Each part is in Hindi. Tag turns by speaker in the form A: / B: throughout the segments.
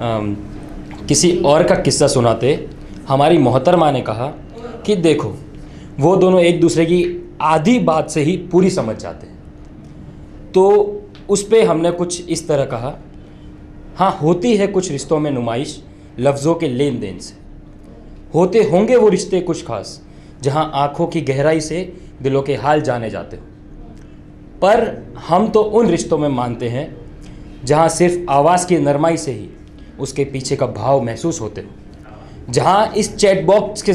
A: किसी और का किस्सा सुनाते हमारी मोहतरमा ने कहा कि देखो, वो दोनों एक दूसरे की आधी बात से ही पूरी समझ जाते हैं। तो उस पे हमने कुछ इस तरह कहा, हाँ होती है कुछ रिश्तों में नुमाइश लफ्ज़ों के लेन देन से, होते होंगे वो रिश्ते कुछ खास जहाँ आँखों की गहराई से दिलों के हाल जाने जाते हो। पर हम तो उन रिश्तों में मानते हैं जहाँ सिर्फ आवाज़ की नरमाई से ही उसके पीछे का भाव महसूस होते हो। जहाँ इस चैट बॉक्स के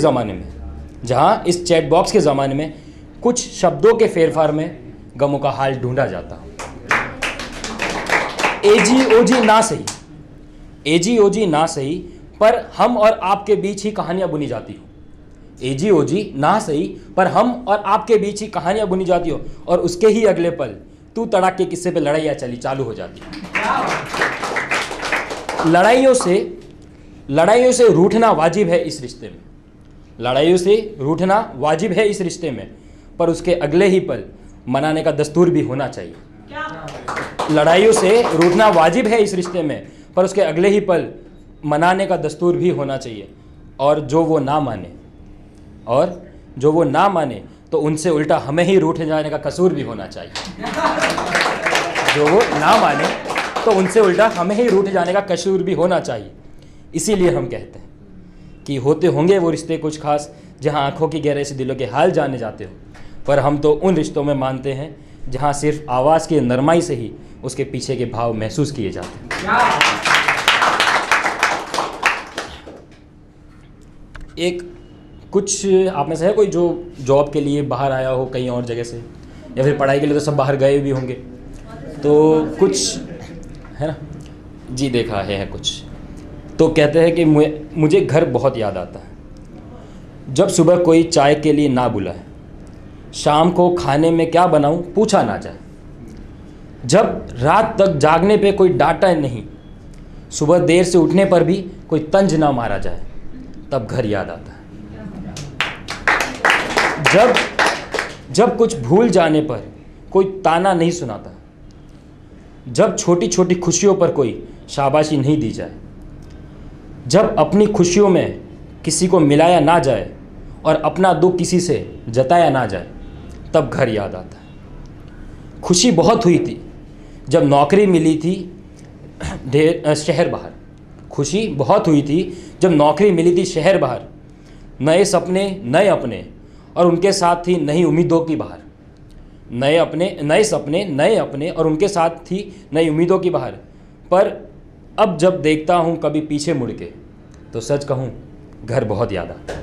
A: ज़माने में कुछ शब्दों के फेरफार में गमों का हाल ढूंढा जाता हो। एजी ओजी ना सही पर हम और आपके बीच ही कहानियाँ बुनी जाती हो। एजी ओजी ना सही पर हम और आपके बीच ही कहानियाँ बुनी जाती हो, और उसके ही अगले पल तू तड़ाक के किस्से पे लड़ाइयाँ चालू हो जाती है। लड़ाइयों से रूठना वाजिब है इस रिश्ते में, पर उसके अगले ही पल मनाने का दस्तूर भी होना चाहिए। लड़ाइयों से रूठना वाजिब है इस रिश्ते में, पर उसके अगले ही पल मनाने का दस्तूर भी होना चाहिए। और जो वो ना माने तो उनसे उल्टा हमें ही रूठ जाने का कसूर भी होना चाहिए। जो वो ना माने तो उनसे उल्टा हमें ही रूठ जाने का कसूर भी होना चाहिए। इसीलिए हम कहते हैं कि होते होंगे वो रिश्ते कुछ खास जहाँ आंखों की गहराई से दिलों के हाल जाने जाते हो, पर हम तो उन रिश्तों में मानते हैं जहाँ सिर्फ आवाज़ की नरमाई से ही उसके पीछे के भाव महसूस किए जाते हैं। कुछ आप में से है कोई जो जॉब के लिए बाहर आया हो कहीं और जगह से, या फिर पढ़ाई के लिए तो सब बाहर गए भी होंगे, तो कुछ है ना जी, देखा है कुछ तो कहते हैं कि मुझे घर बहुत याद आता है जब सुबह कोई चाय के लिए ना बुलाए, शाम को खाने में क्या बनाऊं पूछा ना जाए, जब रात तक जागने पे कोई डांटा नहीं, सुबह देर से उठने पर भी कोई तंज ना मारा जाए, तब घर याद आता है। जब कुछ भूल जाने पर कोई ताना नहीं सुनाता, जब छोटी छोटी खुशियों पर कोई शाबाशी नहीं दी जाए, जब अपनी खुशियों में किसी को मिलाया ना जाए और अपना दुख किसी से जताया ना जाए, तब घर याद आता है। खुशी बहुत हुई थी जब नौकरी मिली थी शहर बाहर, खुशी बहुत हुई थी जब नौकरी मिली थी शहर बाहर, नए सपने नए अपने और उनके साथ थी नई उम्मीदों की बहार, नए सपने नए अपने और उनके साथ थी नई उम्मीदों की बहार। पर अब जब देखता हूँ कभी पीछे मुड़ के, तो सच कहूँ घर बहुत याद आता है।